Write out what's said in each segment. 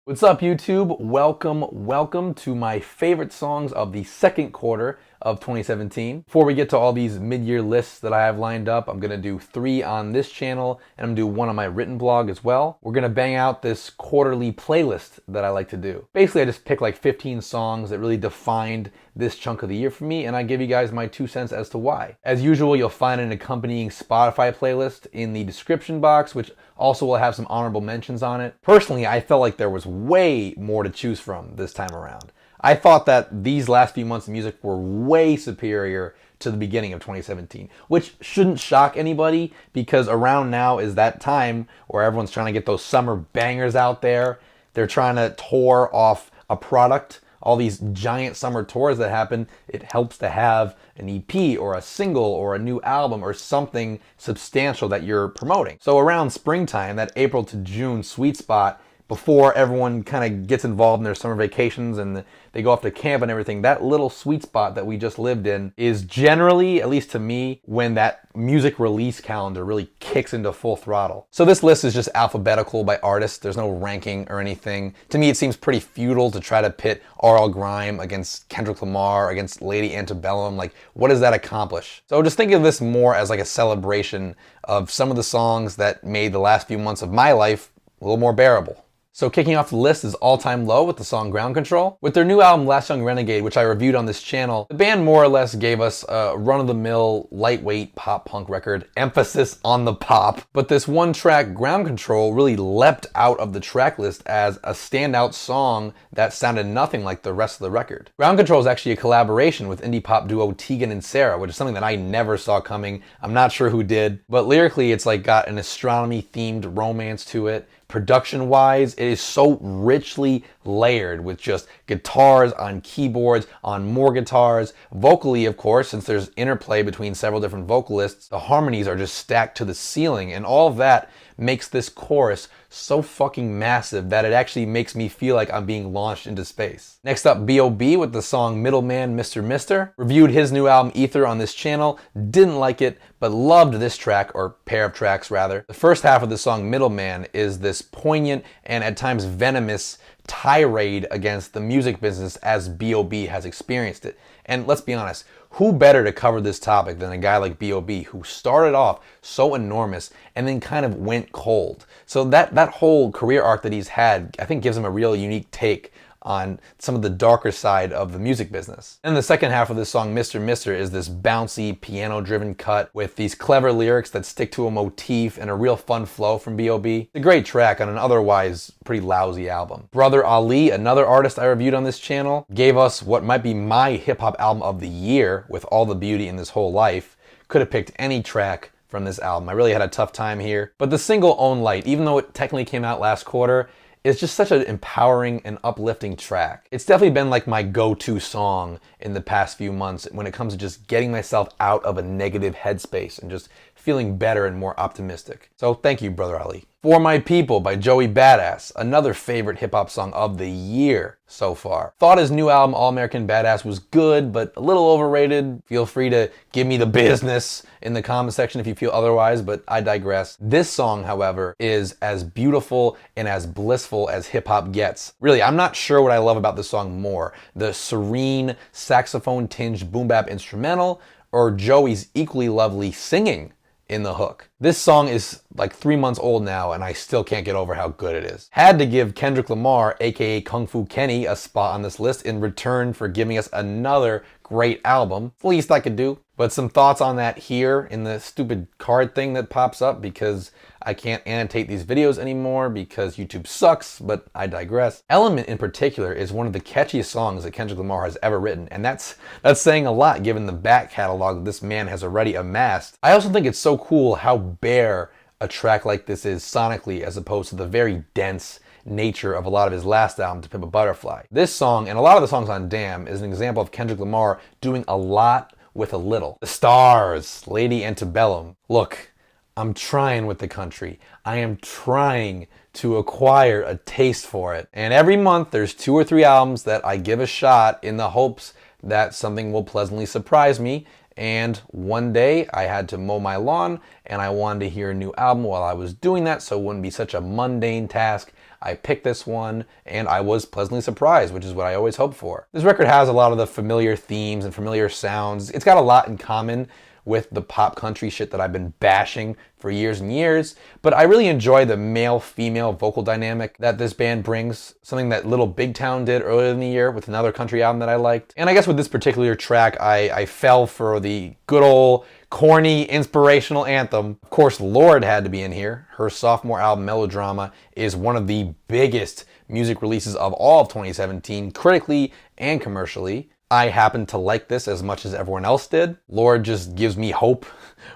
What's up, YouTube? Welcome to my favorite songs of the second quarter of 2017. Before we get to all these mid-year lists that I have lined up, I'm gonna do 3 on this channel and I'm gonna do 1 on my written blog as well. We're gonna bang out this quarterly playlist that I like to do. Basically, I just pick like 15 songs that really defined this chunk of the year for me, and I give you guys my 2 cents as to why. As usual, you'll find an accompanying Spotify playlist in the description box, which also will have some honorable mentions on it. Personally, I felt like there was way more to choose from this time around. I thought that these last few months of music were way superior to the beginning of 2017, which shouldn't shock anybody because around now is that time where everyone's trying to get those summer bangers out there. They're trying to tour off a product. All these giant summer tours that happen, it helps to have an EP or a single or a new album or something substantial that you're promoting. So around springtime, that April to June sweet spot, before everyone kind of gets involved in their summer vacations and they go off to camp and everything, that little sweet spot that we just lived in is generally, at least to me, when that music release calendar really kicks into full throttle. So this list is just alphabetical by artist. There's no ranking or anything. To me, it seems pretty futile to try to pit R.L. Grime against Kendrick Lamar, against Lady Antebellum. Like, what does that accomplish? So just think of this more as like a celebration of some of the songs that made the last few months of my life a little more bearable. So kicking off the list is All Time Low with the song Ground Control. With their new album Last Young Renegade, which I reviewed on this channel, the band more or less gave us a run-of-the-mill, lightweight pop-punk record, emphasis on the pop. But this one track, Ground Control, really leapt out of the track list as a standout song that sounded nothing like the rest of the record. Ground Control is actually a collaboration with indie pop duo Tegan and Sara, which is something that I never saw coming. I'm not sure who did, but lyrically it's like got an astronomy-themed romance to it. Production-wise, it is so richly layered with just guitars on keyboards, on more guitars. Vocally, of course, since there's interplay between several different vocalists, the harmonies are just stacked to the ceiling, and all of that makes this chorus so fucking massive that it actually makes me feel like I'm being launched into space. Next up, B.O.B. with the song Middleman Mr. Mister. Reviewed his new album Ether on this channel, didn't like it, but loved this track, or pair of tracks rather. The first half of the song Middleman is this poignant and at times venomous tirade against the music business as B.O.B. has experienced it. And let's be honest, who better to cover this topic than a guy like B.O.B. who started off so enormous and then kind of went cold. So that whole career arc that he's had, I think gives him a real unique take on some of the darker side of the music business. And the second half of this song, Mr. Mister, is this bouncy, piano-driven cut with these clever lyrics that stick to a motif and a real fun flow from B.O.B. It's a great track on an otherwise pretty lousy album. Brother Ali, another artist I reviewed on this channel, gave us what might be my hip-hop album of the year with all the beauty in this whole life. Could have picked any track from this album. I really had a tough time here. But the single Own Light, even though it technically came out last quarter, it's just such an empowering and uplifting track. It's definitely been like my go-to song in the past few months when it comes to just getting myself out of a negative headspace and just feeling better and more optimistic. So thank you, Brother Ali. For My People by Joey Badass, another favorite hip-hop song of the year so far. Thought his new album, All American Badass, was good, but a little overrated. Feel free to give me the business in the comment section if you feel otherwise, but I digress. This song, however, is as beautiful and as blissful as hip-hop gets. Really, I'm not sure what I love about this song more. The serene, saxophone-tinged boom-bap instrumental, or Joey's equally lovely singing in the hook. This song is like 3 months old now and I still can't get over how good it is. Had to give Kendrick Lamar, aka Kung Fu Kenny, a spot on this list in return for giving us another great album. Least I could do. But some thoughts on that here in the stupid card thing that pops up because I can't annotate these videos anymore because YouTube sucks, but I digress. Element in particular is one of the catchiest songs that Kendrick Lamar has ever written, and that's saying a lot given the back catalog that this man has already amassed. I also think it's so cool how bare a track like this is sonically as opposed to the very dense nature of a lot of his last album, To Pimp a Butterfly. This song, and a lot of the songs on Damn, is an example of Kendrick Lamar doing a lot with a little. The Stars, Lady Antebellum. Look, I'm trying with the country. I am trying to acquire a taste for it. And every month there's 2 or 3 albums that I give a shot in the hopes that something will pleasantly surprise me. And one day I had to mow my lawn and I wanted to hear a new album while I was doing that so it wouldn't be such a mundane task. I picked this one, and I was pleasantly surprised, which is what I always hope for. This record has a lot of the familiar themes and familiar sounds. It's got a lot in common with the pop country shit that I've been bashing for years and years, but I really enjoy the male-female vocal dynamic that this band brings, something that Little Big Town did earlier in the year with another country album that I liked. And I guess with this particular track, I fell for the good old corny inspirational anthem. Of course, Lorde had to be in here. Her sophomore album, Melodrama, is one of the biggest music releases of all of 2017, critically and commercially. I happen to like this as much as everyone else did. Lorde just gives me hope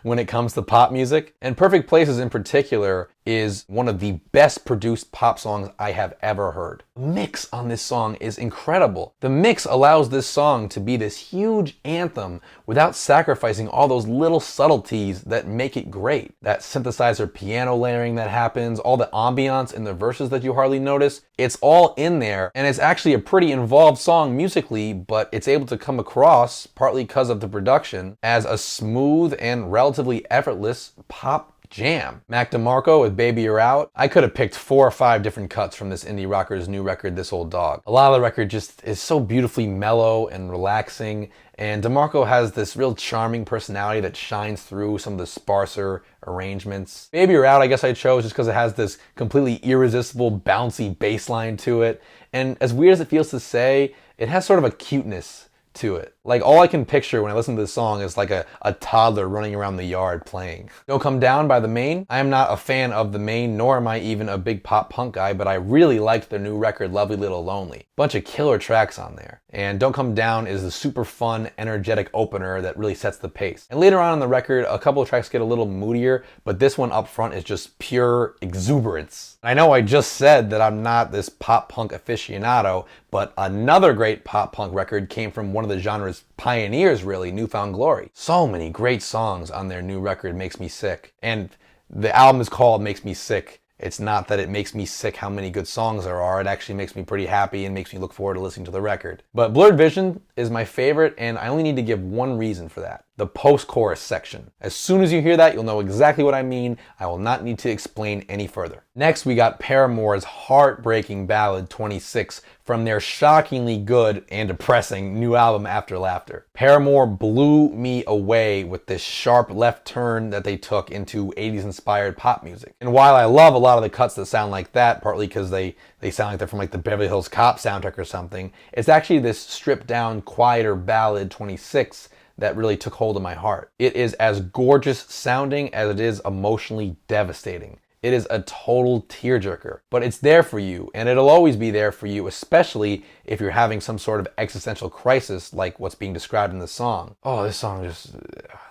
when it comes to pop music. And Perfect Places in particular is one of the best produced pop songs I have ever heard. The mix on this song is incredible. The mix allows this song to be this huge anthem without sacrificing all those little subtleties that make it great. That synthesizer piano layering that happens, all the ambiance in the verses that you hardly notice, it's all in there, and it's actually a pretty involved song musically, but it's able to come across, partly because of the production, as a smooth and relatively effortless pop jam. Mac DeMarco with Baby You're Out. I could have picked 4 or 5 different cuts from this indie rocker's new record, This Old Dog. A lot of the record just is so beautifully mellow and relaxing, and DeMarco has this real charming personality that shines through some of the sparser arrangements. Baby You're Out I guess I chose just because it has this completely irresistible bouncy bass line to it, and as weird as it feels to say, it has sort of a cuteness to it. Like, all I can picture when I listen to this song is like a toddler running around the yard playing. Don't Come Down by The Maine. I am not a fan of The Maine, nor am I even a big pop punk guy, but I really liked their new record, Lovely Little Lonely. Bunch of killer tracks on there. And Don't Come Down is the super fun, energetic opener that really sets the pace. And later on in the record, a couple of tracks get a little moodier, but this one up front is just pure exuberance. I know I just said that I'm not this pop punk aficionado, but another great pop punk record came from one of the genre's pioneers, really, New Found Glory. So many great songs on their new record, Makes Me Sick. And the album is called Makes Me Sick. It's not that it makes me sick how many good songs there are. It actually makes me pretty happy and makes me look forward to listening to the record. But Blurred Vision is my favorite, and I only need to give one reason for that. The post-chorus section. As soon as you hear that, you'll know exactly what I mean. I will not need to explain any further. Next, we got Paramore's heartbreaking ballad 26 from their shockingly good and depressing new album After Laughter. Paramore blew me away with this sharp left turn that they took into 80s inspired pop music. And while I love a lot of the cuts that sound like that, partly because they sound like they're from like the Beverly Hills Cop soundtrack or something, it's actually this stripped down, quieter ballad 26 that really took hold of my heart. It is as gorgeous sounding as it is emotionally devastating. It is a total tearjerker, but it's there for you, and it'll always be there for you, especially if you're having some sort of existential crisis like what's being described in the song. Oh, this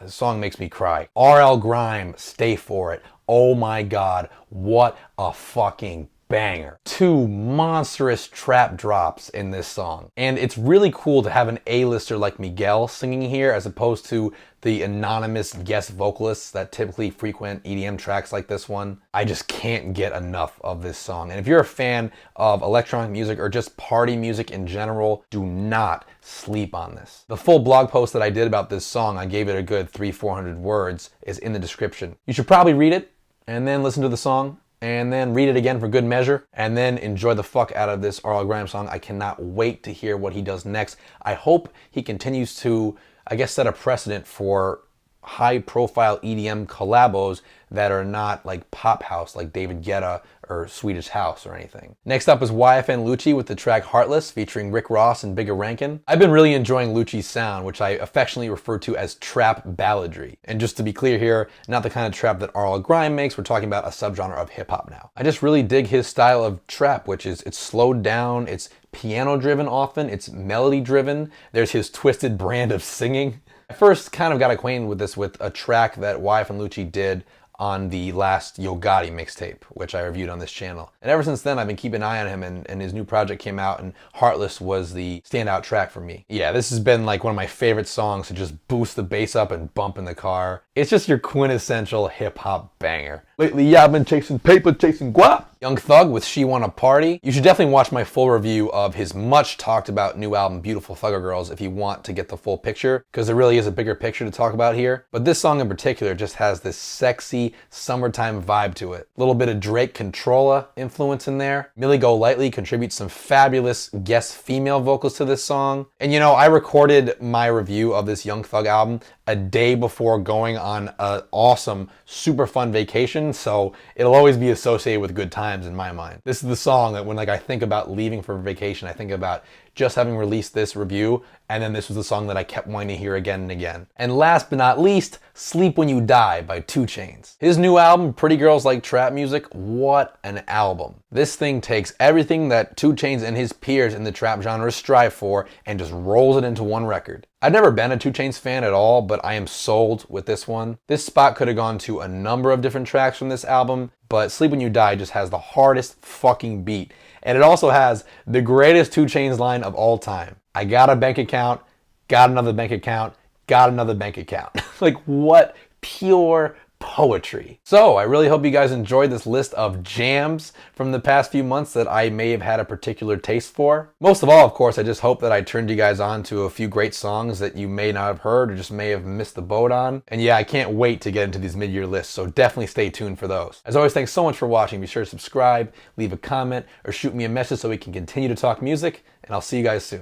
song makes me cry. R.L. Grime, Stay For It. Oh my God, what a fucking banger. 2 monstrous trap drops in this song. And it's really cool to have an A-lister like Miguel singing here as opposed to the anonymous guest vocalists that typically frequent EDM tracks like this one. I just can't get enough of this song. And if you're a fan of electronic music or just party music in general, do not sleep on this. The full blog post that I did about this song, I gave it a good 300-400 words, is in the description. You should probably read it and then listen to the song, and then read it again for good measure, and then enjoy the fuck out of this R.L. Grime song. I cannot wait to hear what he does next. I hope he continues to, I guess, set a precedent for high-profile EDM collabos that are not like pop house, like David Guetta or Swedish House or anything. Next up is YFN Lucci with the track Heartless, featuring Rick Ross and Bigger Rankin. I've been really enjoying Lucci's sound, which I affectionately refer to as trap balladry. And just to be clear here, not the kind of trap that R.L. Grime makes, we're talking about a subgenre of hip-hop now. I just really dig his style of trap, which is, it's slowed down, it's piano-driven often, it's melody-driven, there's his twisted brand of singing. I first kind of got acquainted with this with a track that YFN Lucci did on the last Yo Gotti mixtape, which I reviewed on this channel. And ever since then, I've been keeping an eye on him, and his new project came out, and Heartless was the standout track for me. Yeah, this has been like one of my favorite songs to just boost the bass up and bump in the car. It's just your quintessential hip-hop banger. Lately, yeah, I've been chasing paper, chasing guap. Young Thug with She Wanna Party. You should definitely watch my full review of his much talked about new album, Beautiful Thugger Girls, if you want to get the full picture, because there really is a bigger picture to talk about here. But this song in particular just has this sexy, funky summertime vibe to it. A little bit of Drake Controlla influence in there. Millie Golightly contributes some fabulous guest female vocals to this song. And you know, I recorded my review of this Young Thug album a day before going on an awesome, super fun vacation, so it'll always be associated with good times in my mind. This is the song that when I think about leaving for vacation, I think about just having released this review, and then this was the song that I kept wanting to hear again and again. And last but not least, Sleep When You Die by 2 Chainz. His new album, Pretty Girls Like Trap Music, what an album. This thing takes everything that 2 Chainz and his peers in the trap genre strive for and just rolls it into one record. I've never been a 2 Chainz fan at all, but I am sold with this one. This spot could have gone to a number of different tracks from this album, but Sleep When You Die just has the hardest fucking beat. And it also has the greatest 2 Chainz line of all time. I got a bank account, got another bank account, got another bank account. Like, what pure poetry. So I really hope you guys enjoyed this list of jams from the past few months that I may have had a particular taste for. Most of all, of course, I just hope that I turned you guys on to a few great songs that you may not have heard or just may have missed the boat on. And yeah, I can't wait to get into these mid-year lists, so definitely stay tuned for those. As always, thanks so much for watching. Be sure to subscribe, leave a comment, or shoot me a message so we can continue to talk music, and I'll see you guys soon.